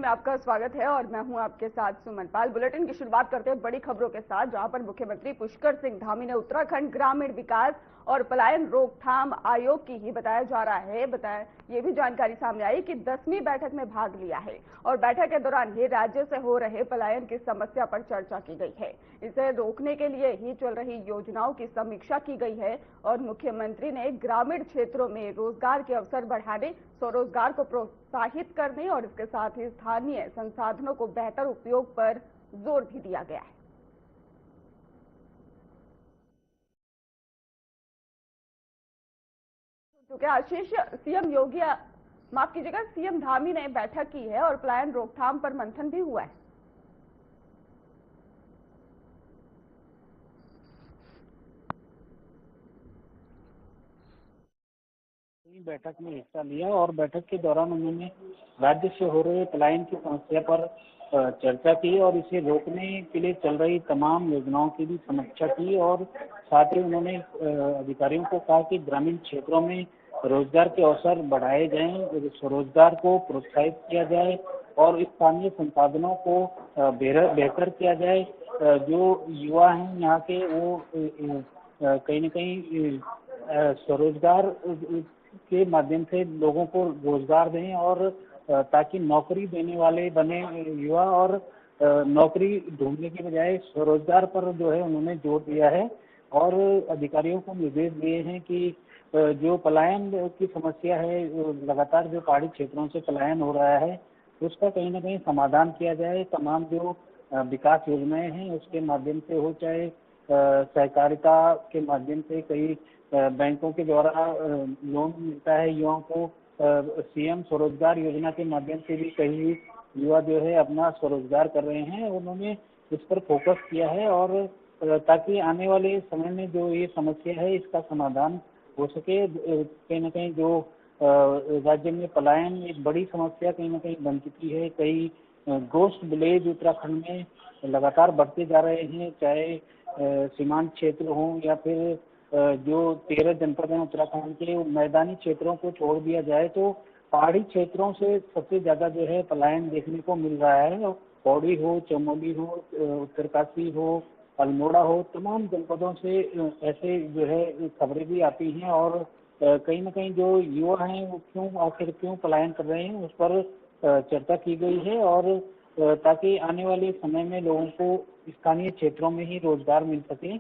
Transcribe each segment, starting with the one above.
में आपका स्वागत है और मैं हूं आपके साथ सुमन पाल। बुलेटिन की शुरुआत करते हैं बड़ी खबरों के साथ, जहां पर मुख्यमंत्री पुष्कर सिंह धामी ने उत्तराखंड ग्रामीण विकास और पलायन रोकथाम आयोग की ही बताया जा रहा है ये भी जानकारी सामने आई कि 10वीं बैठक में भाग लिया है और बैठक के दौरान ही राज्य से हो रहे पलायन की समस्या पर चर्चा की गई है। इसे रोकने के लिए ही चल रही योजनाओं की समीक्षा की गई है और मुख्यमंत्री ने ग्रामीण क्षेत्रों में रोजगार के अवसर बढ़ाने, स्वरोजगार को प्रोत्साहित करने और इसके साथ ही स्थानीय संसाधनों को बेहतर उपयोग पर जोर भी दिया गया है। क्योंकि आशीष, सीएम धामी ने बैठक की है और पलायन रोकथाम पर मंथन भी हुआ है। बैठक में हिस्सा लिया और बैठक के दौरान उन्होंने राज्य से हो रहे पलायन की समस्या पर चर्चा की और इसे रोकने के लिए चल रही तमाम योजनाओं की भी समीक्षा की और साथ ही उन्होंने अधिकारियों को कहा कि ग्रामीण क्षेत्रों में रोजगार के अवसर बढ़ाए जाएं, स्वरोजगार को प्रोत्साहित किया जाए और स्थानीय संसाधनों को बेहतर किया जाए। जो युवा हैं यहाँ के वो कहीं न कहीं स्वरोजगार के माध्यम से लोगों को रोजगार दें और ताकि नौकरी देने वाले बने युवा और नौकरी ढूंढने की बजाय स्वरोजगार पर जो है उन्होंने जोर दिया है और अधिकारियों को निर्देश दिए हैं कि जो पलायन की समस्या है, लगातार जो पहाड़ी क्षेत्रों से पलायन हो रहा है उसका कहीं ना कहीं समाधान किया जाए। तमाम जो विकास योजनाएं हैं उसके माध्यम से हो, चाहे सहकारिता के माध्यम से कई बैंकों के द्वारा लोन मिलता है युवाओं को, सीएम स्वरोजगार योजना के माध्यम से भी कई युवा जो है अपना स्वरोजगार कर रहे हैं। उन्होंने इस पर फोकस किया है और ताकि आने वाले समय में जो ये समस्या है इसका समाधान हो सके। कहीं ना कहीं जो राज्य में पलायन एक बड़ी समस्या कहीं ना कहीं बन चुकी है। कई गोस्ट विलेज उत्तराखंड में लगातार बढ़ते जा रहे हैं, चाहे सीमांत क्षेत्र हो या फिर जो 13 जनपद हैं उत्तराखंड के, मैदानी क्षेत्रों को छोड़ दिया जाए तो पहाड़ी क्षेत्रों से सबसे ज्यादा जो है पलायन देखने को मिल रहा है। पौड़ी हो, चमोली हो, उत्तरकाशी हो, अल्मोड़ा हो, तमाम जनपदों से ऐसे जो है खबरें भी आती हैं और कहीं ना कहीं जो युवा हैं वो आखिर क्यों पलायन कर रहे हैं उस पर चर्चा की गई है और ताकि आने वाले समय में लोगों को स्थानीय क्षेत्रों में ही रोजगार मिल सके,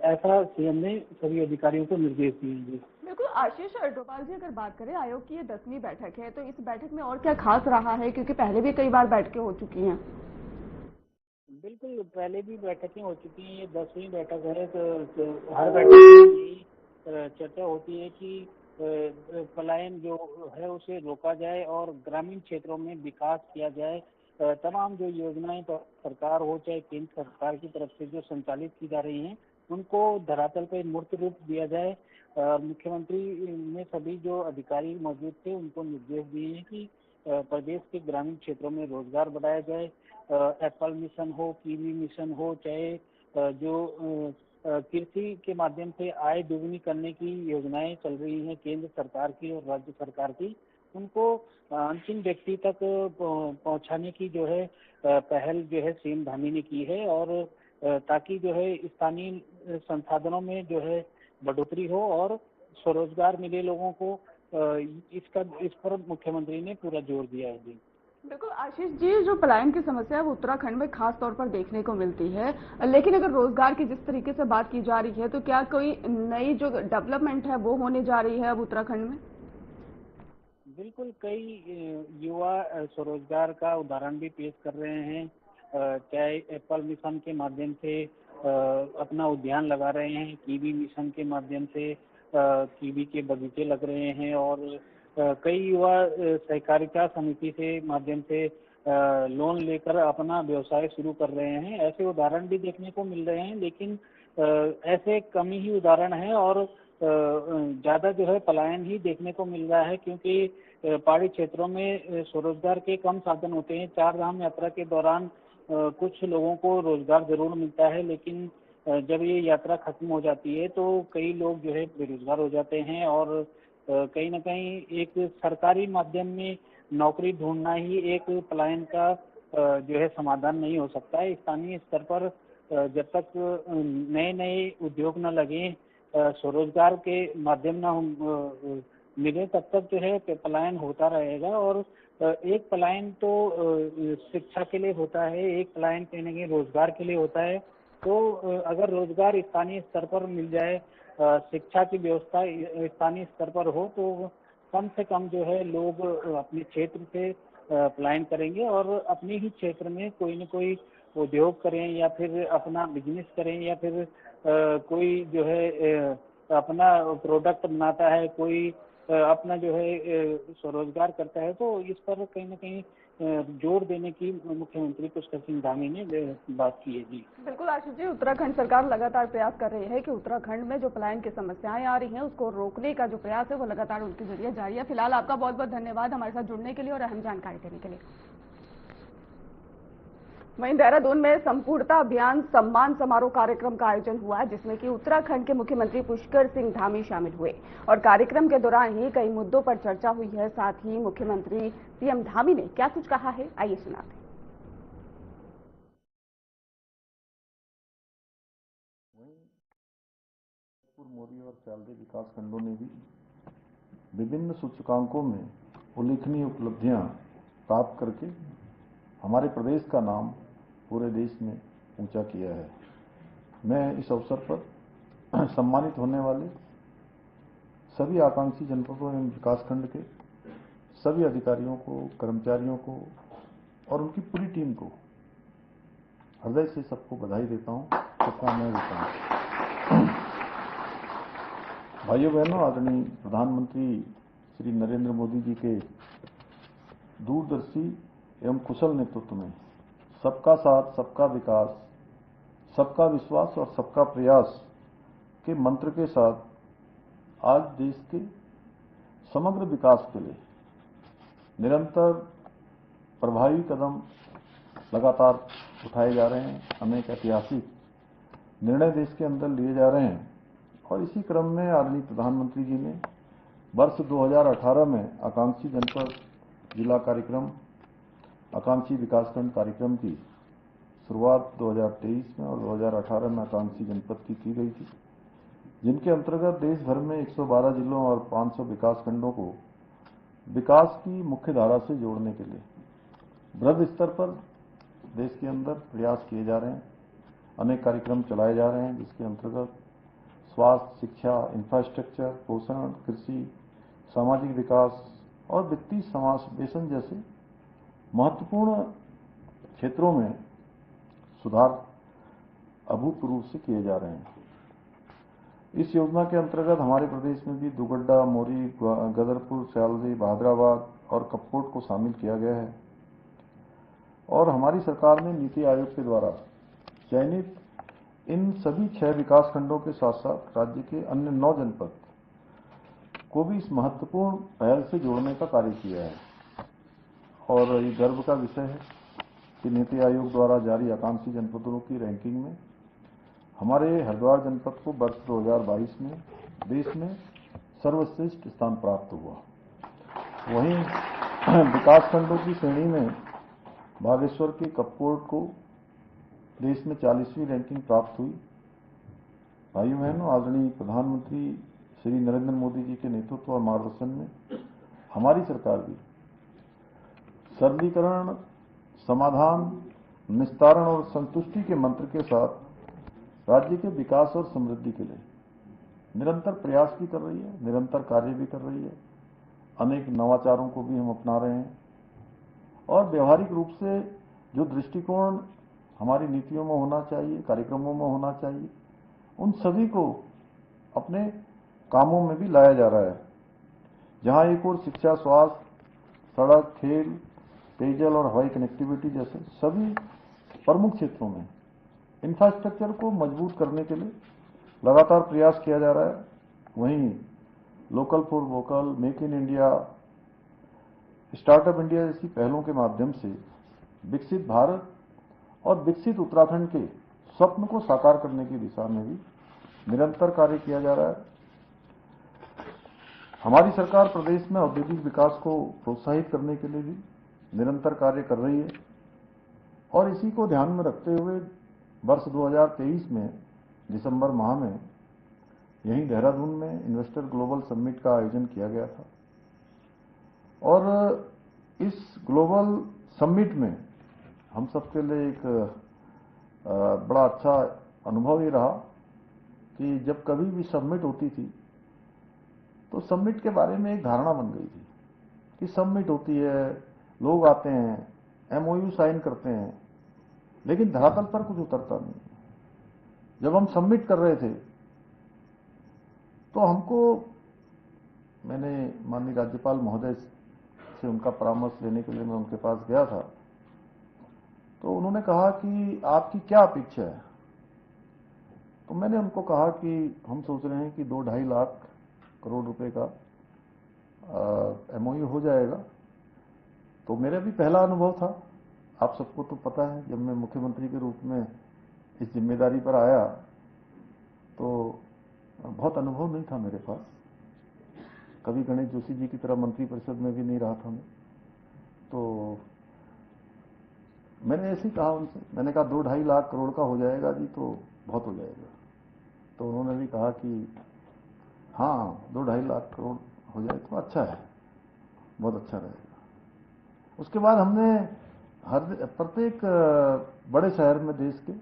ऐसा सीएम ने सभी अधिकारियों को निर्देश दिए हैं। बिल्कुल आशीष डोभाल जी, अगर बात करें आयोग की ये 10वीं बैठक है तो इस बैठक में और क्या खास रहा है, क्योंकि पहले भी कई बार बैठकें हो चुकी हैं। बिल्कुल, पहले भी बैठकें हो चुकी हैं, ये 10वीं बैठक है तो हर बैठक में यही चर्चा होती है कि पलायन जो है उसे रोका जाए और ग्रामीण क्षेत्रों में विकास किया जाए। तमाम जो योजनाएं तो सरकार हो चाहे केंद्र सरकार की तरफ से जो संचालित की जा रही हैं उनको धरातल पर मूर्त रूप दिया जाए। मुख्यमंत्री ने सभी जो अधिकारी मौजूद थे उनको निर्देश दिए हैं कि प्रदेश के ग्रामीण क्षेत्रों में रोजगार बढ़ाया जाए। एप्पल मिशन हो, कीवी मिशन हो, चाहे जो कृषि के माध्यम से आय दोगुनी करने की योजनाएं चल रही हैं केंद्र सरकार की और राज्य सरकार की, उनको अंतिम व्यक्ति तक पहुंचाने की जो है पहल जो है सीएम धामी ने की है और ताकि जो है स्थानीय संसाधनों में जो है बढ़ोतरी हो और स्वरोजगार मिले लोगों को। इस पर मुख्यमंत्री ने पूरा जोर दिया है। जी बिल्कुल आशीष जी, जो पलायन की समस्या है वो उत्तराखंड में खास तौर पर देखने को मिलती है, लेकिन अगर रोजगार की जिस तरीके से बात की जा रही है तो क्या कोई नई जो डेवलपमेंट है वो होने जा रही है अब उत्तराखंड में? बिल्कुल, कई युवा स्वरोजगार का उदाहरण भी पेश कर रहे हैं, चाहे एप्पल मिशन के माध्यम से अपना उद्यान लगा रहे हैं, कीवी मिशन के माध्यम से कीवी के बगीचे लग रहे हैं और कई युवा सहकारिता समिति से माध्यम से लोन लेकर अपना व्यवसाय शुरू कर रहे हैं। ऐसे उदाहरण भी देखने को मिल रहे हैं, लेकिन ऐसे कम ही उदाहरण हैं और ज़्यादा जो है पलायन ही देखने को मिल रहा है, क्योंकि पहाड़ी क्षेत्रों में स्वरोजगार के कम साधन होते हैं। 4 धाम यात्रा के दौरान कुछ लोगों को रोजगार जरूर मिलता है, लेकिन जब ये यात्रा खत्म हो जाती है तो कई लोग जो है बेरोजगार हो जाते हैं और कहीं ना कहीं एक सरकारी माध्यम में नौकरी ढूंढना ही एक पलायन का जो है समाधान नहीं हो सकता है। स्थानीय स्तर पर जब तक नए नए उद्योग न लगे, स्वरोजगार के माध्यम न मिले, तब तक जो है पलायन होता रहेगा। और एक पलायन तो शिक्षा के लिए होता है, एक पलायन कहीं न कहीं रोजगार के लिए होता है। तो अगर रोजगार स्थानीय स्तर पर मिल जाए, शिक्षा की व्यवस्था स्थानीय स्तर पर हो, तो कम से कम जो है लोग अपने क्षेत्र से पलायन करेंगे और अपने ही क्षेत्र में कोई न कोई उद्योग करें या फिर अपना बिजनेस करें या फिर कोई जो है अपना प्रोडक्ट बनाता है, कोई अपना जो है स्वरोजगार करता है। तो इस पर कहीं न कहीं जोर देने की मुख्यमंत्री पुष्कर सिंह धामी ने बात की है। जी बिल्कुल आशीष जी, उत्तराखंड सरकार लगातार प्रयास कर रही है कि उत्तराखंड में जो पलायन की समस्याएं आ रही हैं उसको रोकने का जो प्रयास है वो लगातार उनके जरिए जारी है। फिलहाल आपका बहुत बहुत धन्यवाद हमारे साथ जुड़ने के लिए और अहम जानकारी देने के लिए। वहीं देहरादून में संपूर्णता अभियान सम्मान समारोह कार्यक्रम का आयोजन हुआ, जिसमें कि उत्तराखंड के मुख्यमंत्री पुष्कर सिंह धामी शामिल हुए और कार्यक्रम के दौरान ही कई मुद्दों पर चर्चा हुई है। साथ ही मुख्यमंत्री सीएम धामी ने क्या कुछ कहा है, आइए सुनाते हैं। मोरी और चालदी विकास खंडों ने भी विभिन्न सूचकांकों में उल्लेखनीय उपलब्धियां प्राप्त करके हमारे प्रदेश का नाम पूरे देश में ऊंचा किया है। मैं इस अवसर पर सम्मानित होने वाले सभी आकांक्षी जनपदों एवं विकासखंड के सभी अधिकारियों को, कर्मचारियों को और उनकी पूरी टीम को हृदय से सबको बधाई देता हूं, शुभकामनाएं देता हूं। भाइयों बहनों, आदरणीय प्रधानमंत्री श्री नरेंद्र मोदी जी के दूरदर्शी एवं कुशल नेतृत्व में सबका साथ, सबका विकास, सबका विश्वास और सबका प्रयास के मंत्र के साथ आज देश के समग्र विकास के लिए निरंतर प्रभावी कदम लगातार उठाए जा रहे हैं। अनेक ऐतिहासिक निर्णय देश के अंदर लिए जा रहे हैं और इसी क्रम में आदरणीय प्रधानमंत्री जी ने वर्ष 2018 में आकांक्षी जनपद जिला कार्यक्रम, आकांक्षी विकासखंड कार्यक्रम की शुरुआत 2023 में और 2018 में आकांक्षी जनपद की गई थी, जिनके अंतर्गत देश भर में 112 जिलों और 500 विकासखंडों को विकास की मुख्य धारा से जोड़ने के लिए वृहद स्तर पर देश के अंदर प्रयास किए जा रहे हैं। अनेक कार्यक्रम चलाए जा रहे हैं, जिसके अंतर्गत स्वास्थ्य, शिक्षा, इंफ्रास्ट्रक्चर, पोषण, कृषि, सामाजिक विकास और वित्तीय समावेशन जैसे महत्वपूर्ण क्षेत्रों में सुधार अभूतपूर्व से किए जा रहे हैं। इस योजना के अंतर्गत हमारे प्रदेश में भी दुगड्डा, मोरी, गदरपुर, सयालदी, बहादुराबाद और कपकोट को शामिल किया गया है और हमारी सरकार ने नीति आयोग के द्वारा चयनित इन सभी 6 विकासखंडों के साथ साथ राज्य के अन्य 9 जनपद को भी इस महत्वपूर्ण पहल से जोड़ने का कार्य किया है। और ये गर्व का विषय है कि नीति आयोग द्वारा जारी आकांक्षी जनपदों की रैंकिंग में हमारे हरिद्वार जनपद को वर्ष 2022 में देश में सर्वश्रेष्ठ स्थान प्राप्त हुआ। वहीं विकासखंडों की श्रेणी में बागेश्वर के कपकोट को देश में 40वीं रैंकिंग प्राप्त हुई। भाइयों बहनों, आदरणीय प्रधानमंत्री श्री नरेंद्र मोदी जी के नेतृत्व और मार्गदर्शन में हमारी सरकार भी सरलीकरण, समाधान, निस्तारण और संतुष्टि के मंत्र के साथ राज्य के विकास और समृद्धि के लिए निरंतर प्रयास भी कर रही है, निरंतर कार्य भी कर रही है। अनेक नवाचारों को भी हम अपना रहे हैं और व्यवहारिक रूप से जो दृष्टिकोण हमारी नीतियों में होना चाहिए, कार्यक्रमों में होना चाहिए, उन सभी को अपने कामों में भी लाया जा रहा है। जहां एक और शिक्षा, स्वास्थ्य, सड़क, खेल, पेयजल और हवाई कनेक्टिविटी जैसे सभी प्रमुख क्षेत्रों में इंफ्रास्ट्रक्चर को मजबूत करने के लिए लगातार प्रयास किया जा रहा है। वहीं local for vocal, make in India, startup India जैसी पहलों के माध्यम से विकसित भारत और विकसित उत्तराखंड के स्वप्न को साकार करने की दिशा में भी निरंतर कार्य किया जा रहा है। हमारी सरकार प्रदेश में औद्योगिक विकास को प्रोत्साहित करने के लिए भी निरंतर कार्य कर रही है और इसी को ध्यान में रखते हुए वर्ष 2023 में दिसंबर माह में यहीं देहरादून में इन्वेस्टर ग्लोबल समिट का आयोजन किया गया था और इस ग्लोबल समिट में हम सबके लिए एक बड़ा अच्छा अनुभव ये रहा कि जब कभी भी समिट होती थी तो समिट के बारे में एक धारणा बन गई थी कि समिट होती है, लोग आते हैं, एमओयू साइन करते हैं, लेकिन धरातल पर कुछ उतरता नहीं। जब हम समिट कर रहे थे तो हमको, मैंने माननीय राज्यपाल महोदय से उनका परामर्श लेने के लिए मैं उनके पास गया था, तो उन्होंने कहा कि आपकी क्या अपेक्षा है। तो मैंने उनको कहा कि हम सोच रहे हैं कि 2-2.5 लाख करोड़ रुपए का एमओयू हो जाएगा। तो मेरा भी पहला अनुभव था, आप सबको तो पता है, जब मैं मुख्यमंत्री के रूप में इस जिम्मेदारी पर आया तो बहुत अनुभव नहीं था मेरे पास। कभी गणेश जोशी जी की तरह मंत्रिपरिषद में भी नहीं रहा था मैं। तो मैंने ऐसे ही कहा उनसे, मैंने कहा 2-2.5 लाख करोड़ का हो जाएगा जी, तो बहुत हो जाएगा। तो उन्होंने भी कहा कि हाँ 2-2.5 लाख करोड़ हो जाए तो अच्छा है, बहुत अच्छा रहेगा। उसके बाद हमने प्रत्येक बड़े शहर में देश के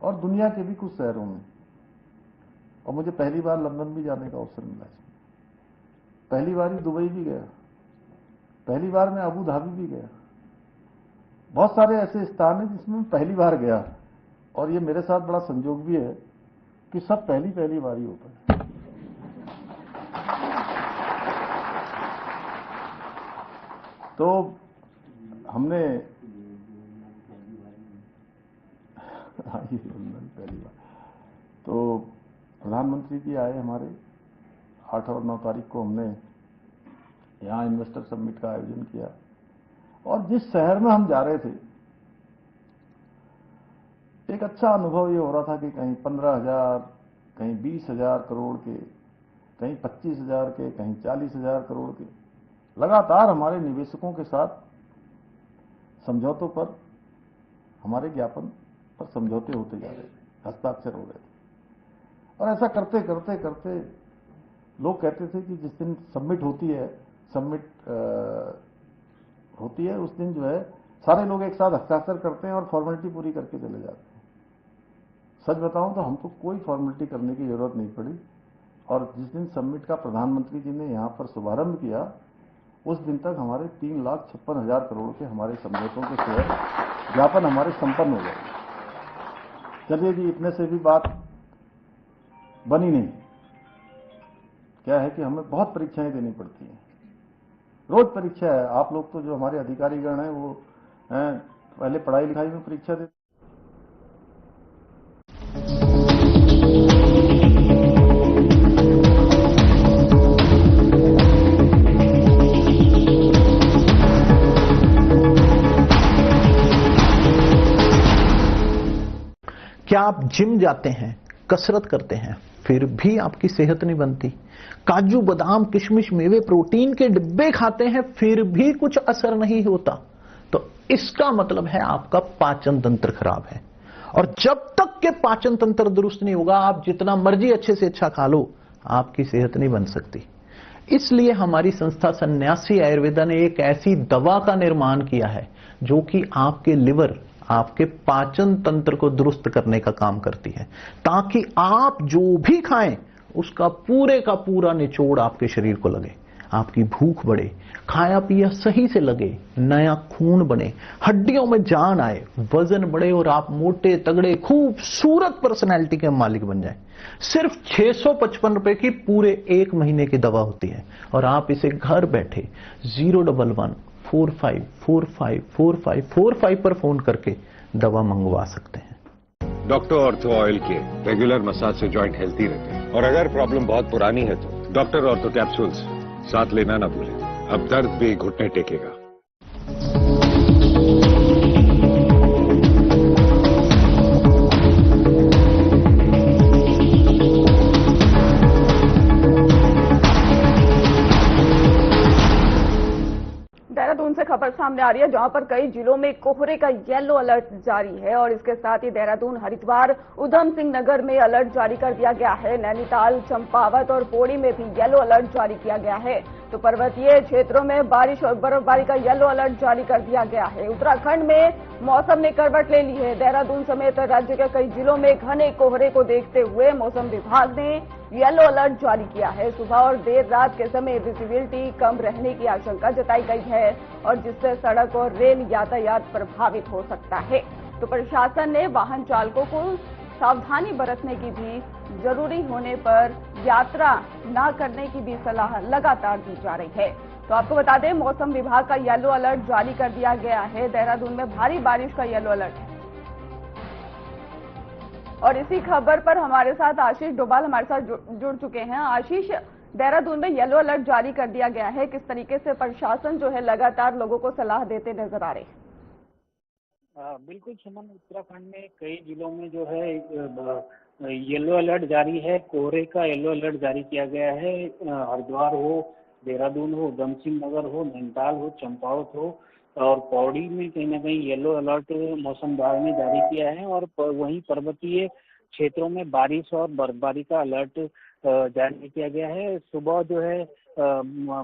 और दुनिया के भी कुछ शहरों में, और मुझे पहली बार लंदन भी जाने का अवसर मिला, पहली बार ही दुबई भी गया, पहली बार मैं अबू धाबी भी गया। बहुत सारे ऐसे स्थान हैं जिसमें मैं पहली बार गया, और ये मेरे साथ बड़ा संजोग भी है कि सब पहली बार ही होता है। तो हमने पहली बार तो प्रधानमंत्री जी आए हमारे, 8 और 9 तारीख को हमने यहाँ इन्वेस्टर समिट का आयोजन किया, और जिस शहर में हम जा रहे थे एक अच्छा अनुभव ये हो रहा था कि कहीं 15,000, कहीं 20,000 करोड़ के, कहीं 25,000 के, कहीं 40,000 करोड़ के, लगातार हमारे निवेशकों के साथ समझौतों पर, हमारे ज्ञापन पर समझौते होते जा रहे थे, हस्ताक्षर हो रहे थे। और ऐसा करते करते करते लोग कहते थे कि जिस दिन समिट होती है, उस दिन जो है सारे लोग एक साथ हस्ताक्षर करते हैं और फॉर्मेलिटी पूरी करके चले जाते हैं। सच बताऊं तो हमको कोई फॉर्मेलिटी करने की जरूरत नहीं पड़ी, और जिस दिन समिट का प्रधानमंत्री जी ने यहाँ पर शुभारंभ किया, उस दिन तक हमारे 3,56,000 करोड़ के हमारे समझौतों के शेयर ज्ञापन हमारे संपन्न हो गए। चलिए जी, इतने से भी बात बनी नहीं। क्या है कि हमें बहुत परीक्षाएं देनी पड़ती हैं, रोज परीक्षा है। आप लोग तो जो हमारे अधिकारीगण हैं वो पहले पढ़ाई लिखाई में परीक्षा देते। क्या आप जिम जाते हैं, कसरत करते हैं, फिर भी आपकी सेहत नहीं बनती? काजू बादाम किशमिश मेवे प्रोटीन के डिब्बे खाते हैं फिर भी कुछ असर नहीं होता? तो इसका मतलब है आपका पाचन तंत्र खराब है, और जब तक के पाचन तंत्र दुरुस्त नहीं होगा, आप जितना मर्जी अच्छे से अच्छा खा लो, आपकी सेहत नहीं बन सकती। इसलिए हमारी संस्था सन्यासी आयुर्वेदा ने एक ऐसी दवा का निर्माण किया है जो कि आपके लिवर, आपके पाचन तंत्र को दुरुस्त करने का काम करती है, ताकि आप जो भी खाएं उसका पूरे का पूरा निचोड़ आपके शरीर को लगे, आपकी भूख बढ़े, खाया पिया सही से लगे, नया खून बने, हड्डियों में जान आए, वजन बढ़े और आप मोटे तगड़े खूबसूरत पर्सनैलिटी के मालिक बन जाएं। सिर्फ 655 रुपए की पूरे 1 महीने की दवा होती है, और आप इसे घर बैठे 011-45454545 पर फोन करके दवा मंगवा सकते हैं। डॉक्टर ऑर्थो ऑयल के रेगुलर मसाज से जॉइंट हेल्थी रहते हैं, और अगर प्रॉब्लम बहुत पुरानी है तो डॉक्टर ऑर्थो कैप्सूल्स साथ लेना ना भूलें। अब दर्द भी घुटने टेकेगा। खबर सामने आ रही है, जहां पर कई जिलों में कोहरे का येलो अलर्ट जारी है और इसके साथ ही देहरादून, हरिद्वार, उधम सिंह नगर में अलर्ट जारी कर दिया गया है। नैनीताल, चंपावत और पौड़ी में भी येलो अलर्ट जारी किया गया है। तो पर्वतीय क्षेत्रों में बारिश और बर्फबारी का येलो अलर्ट जारी कर दिया गया है। उत्तराखंड में मौसम ने करवट ले ली है। देहरादून समेत राज्य के कई जिलों में घने कोहरे को देखते हुए मौसम विभाग ने येलो अलर्ट जारी किया है। सुबह और देर रात के समय विजिबिलिटी कम रहने की आशंका जताई गई है और जिससे सड़क और रेल यातायात प्रभावित हो सकता है। तो प्रशासन ने वाहन चालकों को सावधानी बरतने की भी, जरूरी होने पर यात्रा न करने की भी सलाह लगातार दी जा रही है। तो आपको बता दें, मौसम विभाग का येलो अलर्ट जारी कर दिया गया है। देहरादून में भारी बारिश का येलो अलर्ट है। और इसी खबर पर हमारे साथ आशीष डोभाल हमारे साथ जुड़ चुके हैं। आशीष, देहरादून में येलो अलर्ट जारी कर दिया गया है, किस तरीके से प्रशासन जो है लगातार लोगों को सलाह देते नजर आ रहे हैं? बिल्कुल सुमन, उत्तराखंड में कई जिलों में जो है येलो अलर्ट जारी है। कोहरे का येलो अलर्ट जारी किया गया है। हरिद्वार हो, देहरादून हो, उधम सिंह नगर हो, नैनीताल हो, चंपावत हो और पौड़ी में कहीं ना कहीं येलो अलर्ट मौसम विभाग ने जारी किया है। और वहीं पर्वतीय क्षेत्रों में बारिश और बर्फबारी का अलर्ट जारी किया गया है। सुबह जो है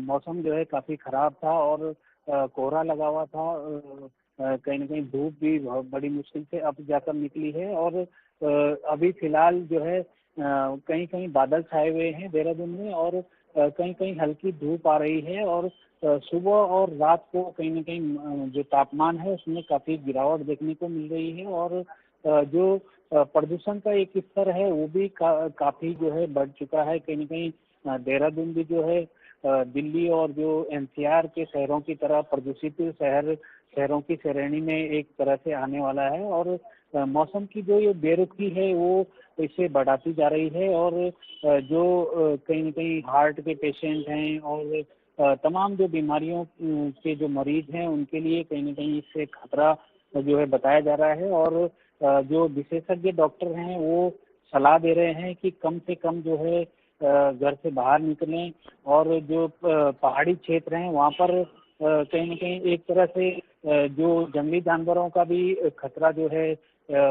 मौसम जो है काफी खराब था और कोहरा लगा हुआ था। कहीं ना कहीं धूप भी बहुत बड़ी मुश्किल से अब जाकर निकली है और अभी फिलहाल जो है कहीं कहीं बादल छाए हुए हैं देहरादून में और कहीं कहीं हल्की धूप आ रही है और सुबह और रात को कहीं ना कहीं जो तापमान है उसमें काफी गिरावट देखने को मिल रही है और जो प्रदूषण का एक स्तर है वो भी काफी जो है बढ़ चुका है। कहीं ना कहीं देहरादून भी जो है दिल्ली और जो एनसीआर के शहरों की तरह प्रदूषित शहरों की श्रेणी में एक तरह से आने वाला है और मौसम की जो ये बेरुखी है वो इससे बढ़ाती जा रही है और जो कहीं न कहीं हार्ट के पेशेंट हैं और तमाम जो बीमारियों के जो मरीज हैं उनके लिए कहीं न कहीं इससे खतरा जो है बताया जा रहा है और जो विशेषज्ञ डॉक्टर हैं वो सलाह दे रहे हैं कि कम से कम जो है घर से बाहर निकलें और जो पहाड़ी क्षेत्र हैं वहाँ पर कहीं न कहीं एक तरह से जो जंगली जानवरों का भी खतरा जो है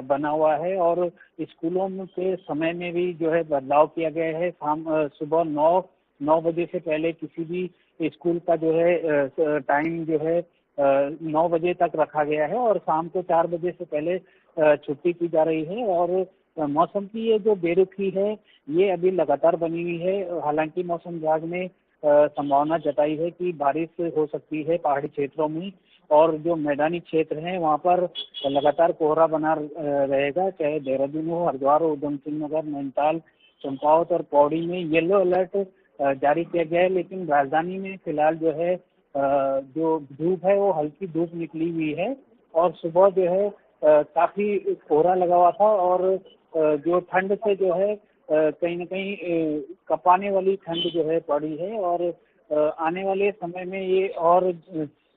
बना हुआ है और स्कूलों के समय में भी जो है बदलाव किया गया है। सुबह 9 बजे से पहले किसी भी स्कूल का जो है टाइम जो है 9 बजे तक रखा गया है और शाम को 4 बजे से पहले छुट्टी की जा रही है और मौसम की ये जो बेरुखी है ये अभी लगातार बनी हुई है। हालांकि मौसम विभाग ने संभावना जताई है कि बारिश हो सकती है पहाड़ी क्षेत्रों में और जो मैदानी क्षेत्र हैं वहाँ पर लगातार कोहरा बना रहेगा। चाहे देहरादून हो, हरिद्वार हो, उधम सिंह नगर, नैनीताल, चंपावत और पौड़ी में येलो अलर्ट जारी किया गया है। लेकिन राजधानी में फिलहाल जो है जो धूप है वो हल्की धूप निकली हुई है और सुबह जो है काफी कोहरा लगा हुआ था और जो ठंड से जो है कहीं न कहीं कपाने वाली ठंड जो है पड़ी है और आने वाले समय में ये और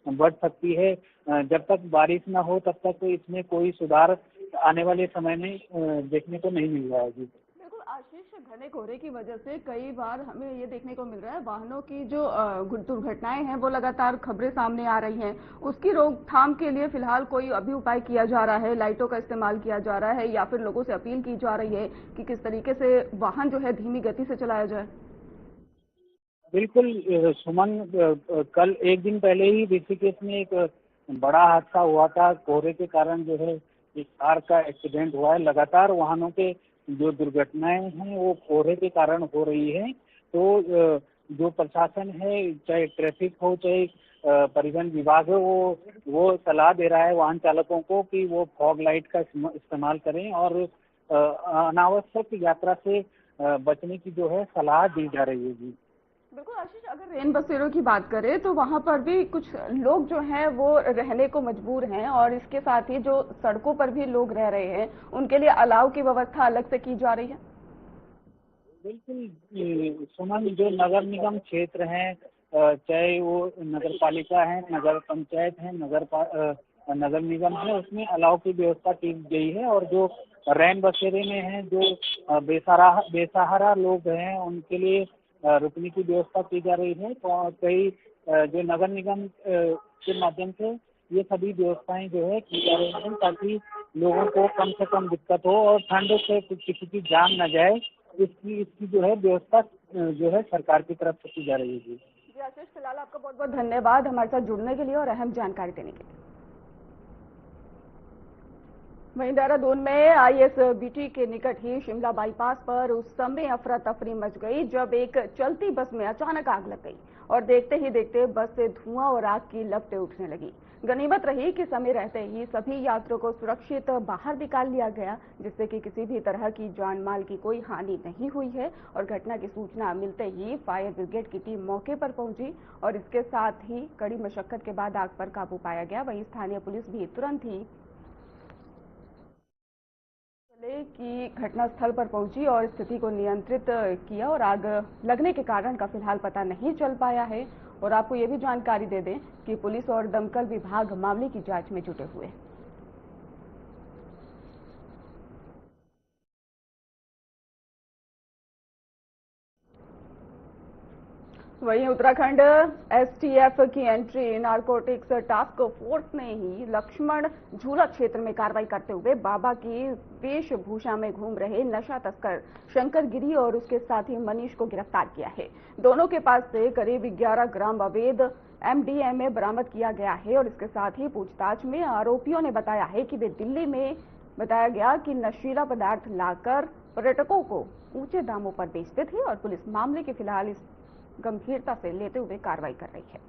बढ़ सकती है। जब तक बारिश ना हो तब तक इसमें कोई सुधार आने वाले समय में देखने को नहीं मिल रहा है। जी बिल्कुल आशीष, घने कोहरे की वजह से कई बार हमें ये देखने को मिल रहा है वाहनों की जो दुर्घटनाएं हैं वो लगातार खबरें सामने आ रही हैं। उसकी रोकथाम के लिए फिलहाल कोई अभी उपाय किया जा रहा है? लाइटों का इस्तेमाल किया जा रहा है या फिर लोगों से अपील की जा रही है कि किस तरीके से वाहन जो है धीमी गति से चलाया जाए? बिल्कुल सुमन, कल एक दिन पहले ही ऋषिकेश में एक बड़ा हादसा हुआ था। कोहरे के कारण जो है एक कार का एक्सीडेंट हुआ है। लगातार वाहनों के जो दुर्घटनाएं हैं वो कोहरे के कारण हो रही है। तो जो प्रशासन है, चाहे ट्रैफिक हो चाहे परिवहन विभाग हो, वो सलाह दे रहा है वाहन चालकों को कि वो फॉग लाइट का इस्तेमाल करें और अनावश्यक यात्रा से बचने की जो है सलाह दी जा रही है। जी बिल्कुल आशीष, अगर रेन बसेरों की बात करें तो वहां पर भी कुछ लोग जो हैं वो रहने को मजबूर हैं और इसके साथ ही जो सड़कों पर भी लोग रह रहे हैं उनके लिए अलाव की व्यवस्था अलग से की जा रही है। बिल्कुल सुमन, जो नगर निगम क्षेत्र हैं, चाहे वो नगर पालिका है, नगर पंचायत है, नगर निगम है, उसमें अलाव की व्यवस्था की गई है और जो रैन बसेरे में हैं, जो बेसहारा लोग हैं उनके लिए रुकने की व्यवस्था की जा रही है। तो कई जो नगर निगम के माध्यम से ये सभी व्यवस्थाएं जो है की जा रही हैं, ताकि लोगों को कम से कम दिक्कत हो और ठंड से किसी की जान न जाए, इसकी जो है व्यवस्था जो है सरकार की तरफ से की जा रही है। जी आशीष, फिलहाल आपका बहुत बहुत धन्यवाद हमारे साथ जुड़ने के लिए और अहम जानकारी देने के लिए। वहीं देहरादून में आईएसबीटी के निकट ही शिमला बाईपास पर उस समय अफरा तफरी मच गई जब एक चलती बस में अचानक आग लग गई और देखते ही देखते बस से धुआं और आग की लपटें उठने लगी। गनीमत रही कि समय रहते ही सभी यात्रियों को सुरक्षित बाहर निकाल लिया गया, जिससे कि किसी भी तरह की जान माल की कोई हानि नहीं हुई है। और घटना की सूचना मिलते ही फायर ब्रिगेड की टीम मौके पर पहुंची और इसके साथ ही कड़ी मशक्कत के बाद आग पर काबू पाया गया। वहीं स्थानीय पुलिस भी तुरंत ही की घटनास्थल पर पहुंची और स्थिति को नियंत्रित किया और आग लगने के कारण का फिलहाल पता नहीं चल पाया है। और आपको ये भी जानकारी दे दें कि पुलिस और दमकल विभाग मामले की जांच में जुटे हुए हैं। वहीं उत्तराखंड एसटीएफ की एंट्री नारकोटिक्स टास्क फोर्स ने ही लक्ष्मण झूला क्षेत्र में कार्रवाई करते हुए बाबा की वेशभूषा में घूम रहे नशा तस्कर शंकर गिरी और उसके साथी मनीष को गिरफ्तार किया है। दोनों के पास से करीब 11 ग्राम अवैध एमडीएमए बरामद किया गया है और इसके साथ ही पूछताछ में आरोपियों ने बताया है कि वे दिल्ली में बताया गया कि नशीला पदार्थ लाकर पर्यटकों को ऊंचे दामों पर बेचते थे और पुलिस मामले के फिलहाल इस गंभीरता से लेते हुए कार्रवाई कर रही है।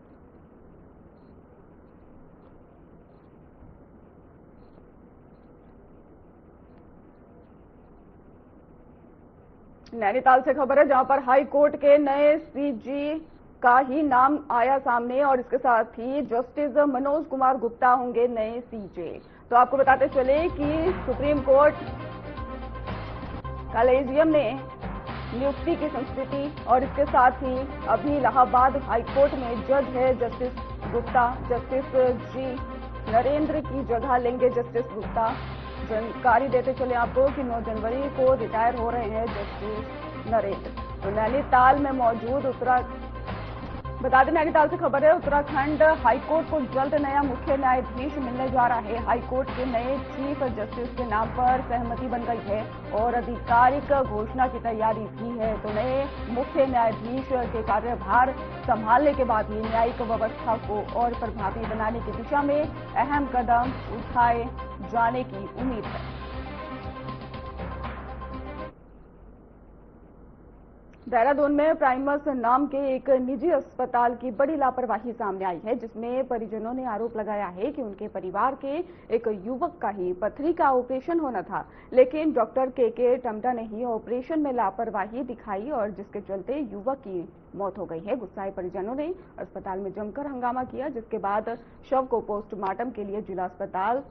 नैनीताल से खबर है, जहां पर हाई कोर्ट के नए सीजी का ही नाम आया सामने और इसके साथ ही जस्टिस मनोज कुमार गुप्ता होंगे नए सीजे। तो आपको बताते चले कि सुप्रीम कोर्ट कॉलेजियम ने नियुक्ति की संस्कृति और इसके साथ ही अभी इलाहाबाद हाईकोर्ट में जज है justice Gupta. Justice G Narendra की जगह लेंगे जस्टिस गुप्ता। जानकारी देते चले आपको कि 9 जनवरी को रिटायर हो रहे हैं जस्टिस नरेंद्र। तो नैनीताल में मौजूद बता दें, नैनीताल से खबर है, उत्तराखंड हाईकोर्ट को जल्द नया मुख्य न्यायाधीश मिलने जा रहा है। हाईकोर्ट के नए चीफ जस्टिस के नाम पर सहमति बन गई है और आधिकारिक घोषणा की तैयारी भी है। तो नए मुख्य न्यायाधीश के कार्यभार संभालने के बाद ही न्यायिक व्यवस्था को और प्रभावी बनाने की दिशा में अहम कदम उठाए जाने की उम्मीद है। देहरादून में प्राइमस नाम के एक निजी अस्पताल की बड़ी लापरवाही सामने आई है, जिसमें परिजनों ने आरोप लगाया है कि उनके परिवार के एक युवक का ही पथरी का ऑपरेशन होना था, लेकिन डॉक्टर के टमटा ने ही ऑपरेशन में लापरवाही दिखाई और जिसके चलते युवक की मौत हो गई है। गुस्साए परिजनों ने अस्पताल में जमकर हंगामा किया, जिसके बाद शव को पोस्टमार्टम के लिए जिला अस्पताल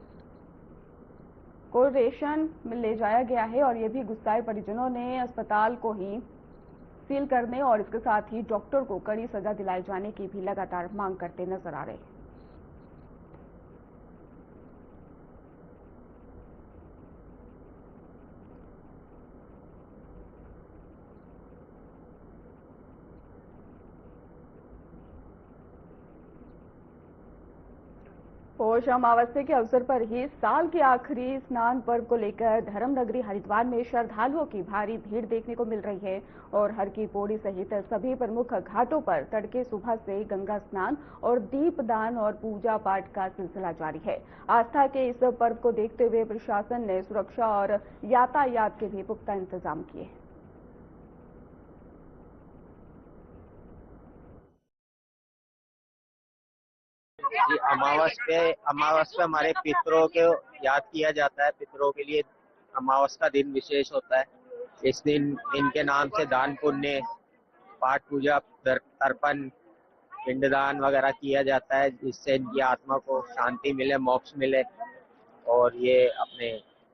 कोरेशन में ले जाया गया है और ये भी गुस्साए परिजनों ने अस्पताल को ही सील करने और इसके साथ ही डॉक्टर को कड़ी सजा दिलाए जाने की भी लगातार मांग करते नजर आ रहे हैं। पौष अमावस्या के अवसर पर ही साल के आखिरी स्नान पर्व को लेकर धर्मनगरी हरिद्वार में श्रद्धालुओं की भारी भीड़ देखने को मिल रही है और हर की पौड़ी सहित सभी प्रमुख घाटों पर तड़के सुबह से गंगा स्नान और दीपदान और पूजा पाठ का सिलसिला जारी है। आस्था के इस पर्व को देखते हुए प्रशासन ने सुरक्षा और यातायात के भी पुख्ता इंतजाम किए। जी, अमावस पे हमारे पितरों को याद किया जाता है। पितरों के लिए अमावस का दिन विशेष होता है। इस दिन इनके नाम से दान पुण्य, पाठ पूजा, तर्पण, पिंडदान वगैरह किया जाता है, जिससे इनकी आत्मा को शांति मिले, मोक्ष मिले और ये अपने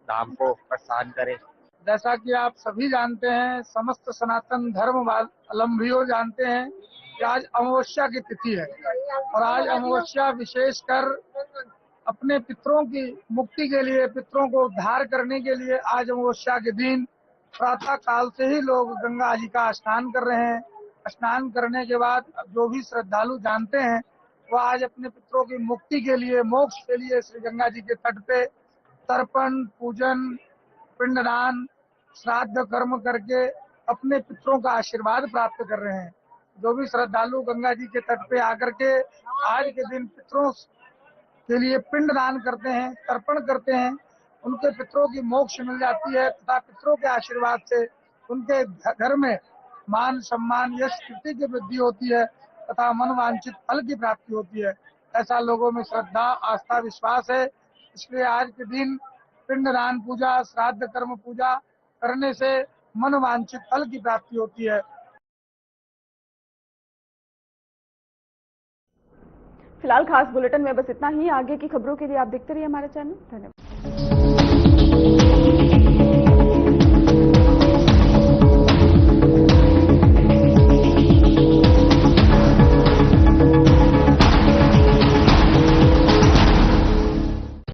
धाम को प्रस्थान करें। जैसा कि आप सभी जानते हैं, समस्त सनातन धर्मावलंबियों जानते हैं कि आज अमावस्या की तिथि है और आज अमावस्या विशेषकर अपने पितरों की मुक्ति के लिए, पितरों को उद्धार करने के लिए आज अमावस्या के दिन प्रातः काल से ही लोग गंगा जी का स्नान कर रहे हैं स्नान करने के बाद जो भी श्रद्धालु जानते हैं वह आज अपने पितरों की मुक्ति के लिए, मोक्ष के लिए श्री गंगा जी के तट पे तर्पण, पूजन, पिंडदान, श्राद्ध कर्म करके अपने पितरों का आशीर्वाद प्राप्त कर रहे हैं। जो भी श्रद्धालु गंगा जी के तट पे आकर के आज के दिन पितरों के लिए पिंडदान करते हैं, तर्पण करते हैं, उनके पितरों की मोक्ष मिल जाती है तथा पितरों के आशीर्वाद से उनके घर में मान, सम्मान, यश, कीर्ति की वृद्धि होती है तथा मनवांछित फल की प्राप्ति होती है। ऐसा लोगों में श्रद्धा, आस्था, विश्वास है। इसलिए आज के दिन पिंडदान पूजा, श्राद्ध कर्म पूजा करने से मनवांछित फल की प्राप्ति होती है। फिलहाल खास बुलेटिन में बस इतना ही। आगे की खबरों के लिए आप देखते रहिए हमारे चैनल। धन्यवाद।